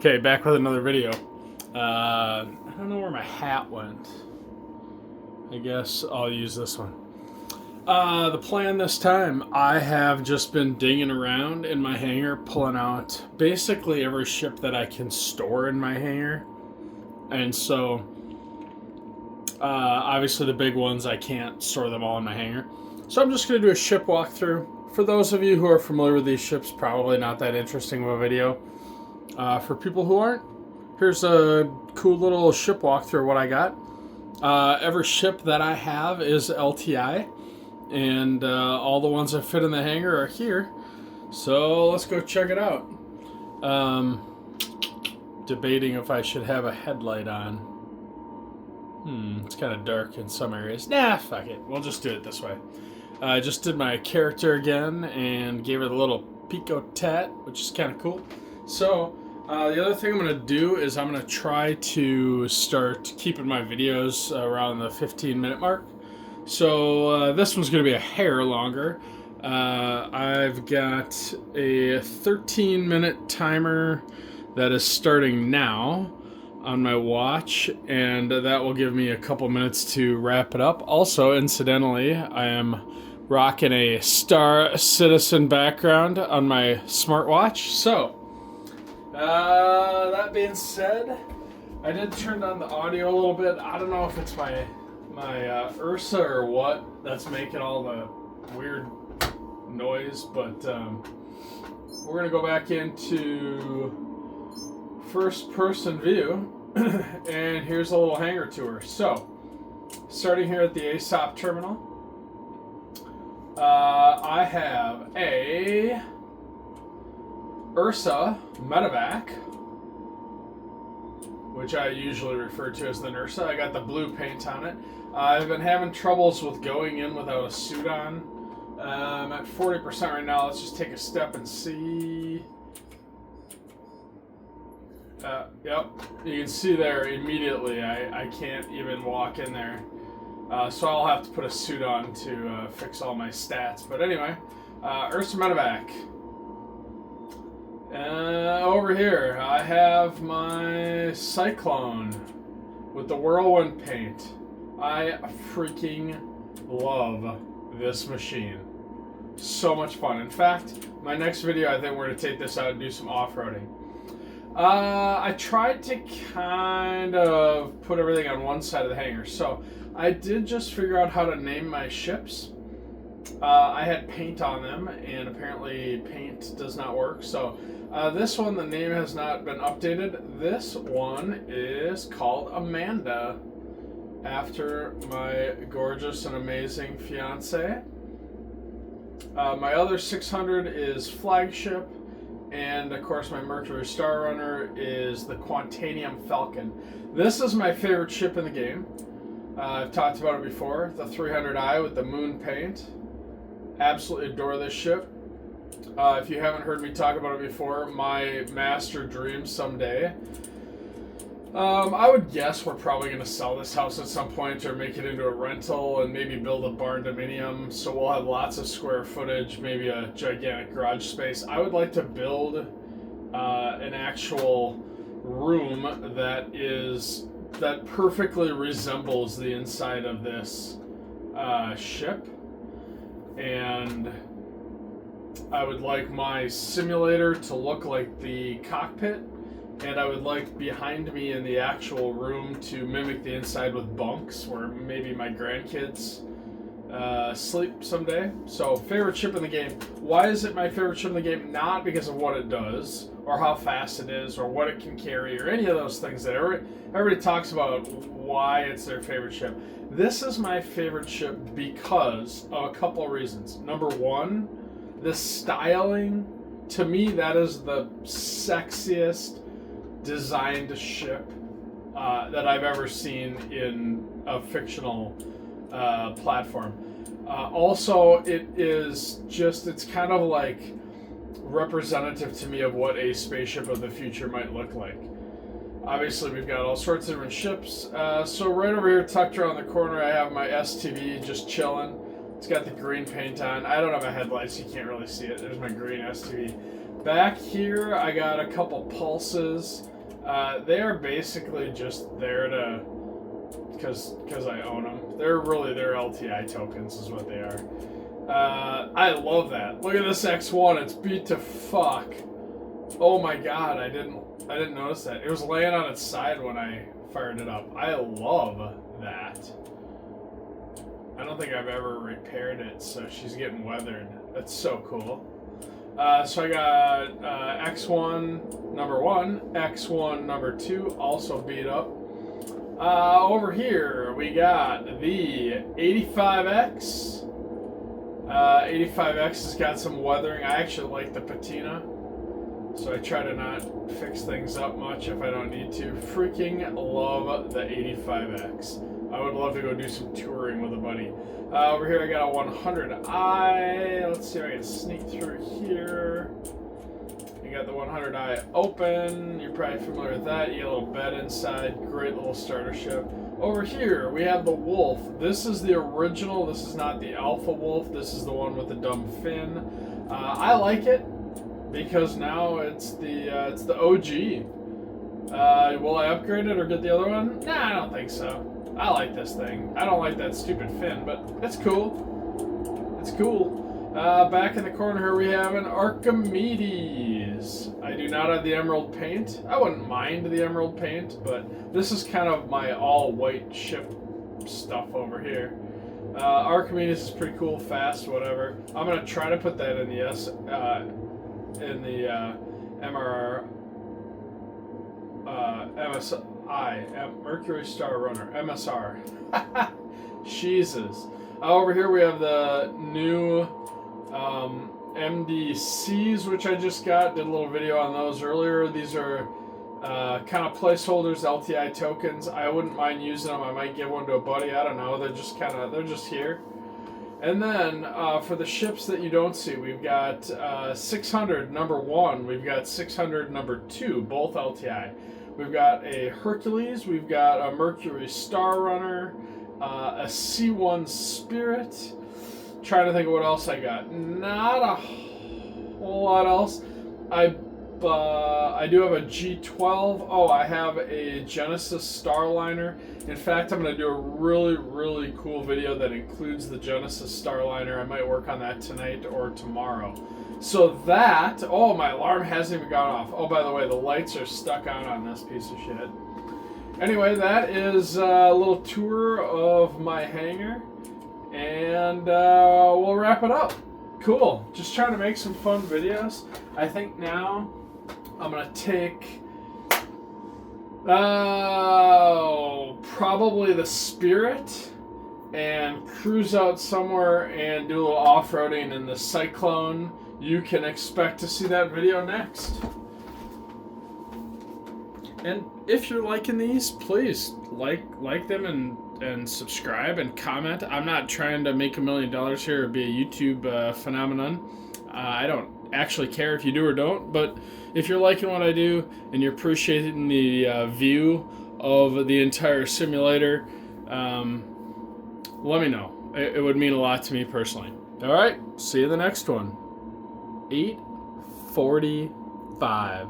Okay, back with another video. I don't know where my hat went. I guess I'll use this one. The plan this time, I have just been digging around in my hangar, pulling out basically every ship that I can store in my hangar. And so, obviously the big ones, I can't store them all in my hangar. So I'm just going to do a ship walkthrough. For those of you who are familiar with these ships, probably not that interesting of a video. For people who aren't, here's a cool little ship walkthrough of what I got. Every ship that I have is LTI, and all the ones that fit in the hangar are here. So let's go check it out. Debating if I should have a headlight on. It's kind of dark in some areas. Nah, fuck it. We'll just do it this way. I just did my character again and gave it a little pico tat, which is kind of cool. So, the other thing I'm going to do is I'm going to try to start keeping my videos around the 15-minute mark. So, this one's going to be a hair longer. I've got a 13-minute timer that is starting now on my watch, and that will give me a couple minutes to wrap it up. Also, incidentally, I am rocking a Star Citizen background on my smartwatch. So, that being said, I did turn down the audio a little bit. I don't know if it's my Ursa or what that's making all the weird noise, but we're going to go back into first-person view, and here's a little hangar tour. So, starting here at the ASOP terminal, I have a Ursa medevac, which I usually refer to as the Nursa. I got the blue paint on it. I've been having troubles with going in without a suit on. I'm at 40% right now. Let's just take a step and see. Yep, you can see there immediately I can't even walk in there. So I'll have to put a suit on to fix all my stats. But anyway, Ursa medevac. Over here, I have my Cyclone with the whirlwind paint. I freaking love this machine. So much fun. In fact, my next video, I think we're going to take this out and do some off-roading. I tried to kind of put everything on one side of the hangar. So I did just figure out how to name my ships. I had paint on them, and apparently paint does not work. So this one, the name has not been updated. This one is called Amanda, after my gorgeous and amazing fiance. My other 600 is Flagship, and of course my Mercury Star Runner is the Quantanium Falcon. This is my favorite ship in the game. I've talked about it before, the 300i with the moon paint. Absolutely adore this ship. If you haven't heard me talk about it before, my master dream someday. I would guess we're probably going to sell this house at some point or make it into a rental and maybe build a barn dominium, so we'll have lots of square footage, maybe a gigantic garage space. I would like to build an actual room that perfectly resembles the inside of this ship. And I would like my simulator to look like the cockpit, and I would like behind me in the actual room to mimic the inside with bunks where maybe my grandkids sleep someday. So, favorite ship in the game. Why is it my favorite ship in the game? Not because of what it does, or how fast it is, or what it can carry, or any of those things that everybody talks about why it's their favorite ship. This is my favorite ship because of a couple of reasons. Number one, the styling. To me, that is the sexiest designed ship that I've ever seen in a fictional platform. Also, it's kind of like representative to me of what a spaceship of the future might look like. Obviously, we've got all sorts of different ships. So right over here, tucked around the corner, I have my STV just chilling. It's got the green paint on. I don't have my headlights, you can't really see it. There's my green STV. Back here, I got a couple pulses. They are basically just there to, because I own them. They're LTI tokens is what they are. I love that. Look at this X1. It's beat to fuck. Oh my god, I didn't notice that. It was laying on its side when I fired it up. I love that. I don't think I've ever repaired it, so she's getting weathered. That's so cool. So I got X1 number 1, X1 number 2, also beat up. Over here we got the 85X. 85X has got some weathering. I actually like the patina, so I try to not fix things up much if I don't need to. Freaking love the 85X. I would love to go do some touring with a buddy. Over here I got a 100i. Let's see if I can sneak through here. You got the 100i open. You're probably familiar with that. You got a little bed inside. Great little starter ship. Over here we have the Wolf. This is the original. This is not the Alpha Wolf. This is the one with the dumb fin. I like it because now it's the OG. Will I upgrade it or get the other one? Nah, I don't think so. I like this thing. I don't like that stupid fin, but it's cool. It's cool. Back in the corner here we have an Archimedes. I do not have the emerald paint. I wouldn't mind the emerald paint, but this is kind of my all-white ship stuff over here. Archimedes is pretty cool, fast, whatever. I'm gonna try to put that in the MRR, MSI, Mercury Star Runner, MSR. Jesus. Over here we have the new MDCs, which I just got. Did a little video on those earlier. These are kind of placeholders, LTI tokens. I wouldn't mind using them. I might give one to a buddy. I don't know. They're just here. And then for the ships that you don't see, we've got 600 number 1. We've got 600 number 2, both LTI. We've got a Hercules. We've got a Mercury Star Runner, a C1 Spirit. Trying to think of what else I got. Not a whole lot else. I do have a G12. Oh, I have a Genesis Starliner. In fact, I'm going to do a really, really cool video that includes the Genesis Starliner. I might work on that tonight or tomorrow. So that... Oh, my alarm hasn't even gone off. Oh, by the way, the lights are stuck on this piece of shit. Anyway, that is a little tour of my hangar. And we'll wrap it up. Cool. Just trying to make some fun videos. I think now I'm going to take probably the Spirit and cruise out somewhere and do a little off-roading in the Cyclone. You can expect to see that video next. And if you're liking these, please like them and subscribe and comment. I'm not trying to make $1 million here or be a YouTube phenomenon. I don't actually care if you do or don't, but if you're liking what I do and you're appreciating the view of the entire simulator, let me know. It would mean a lot to me personally. All right, see you in the next one. 8:45.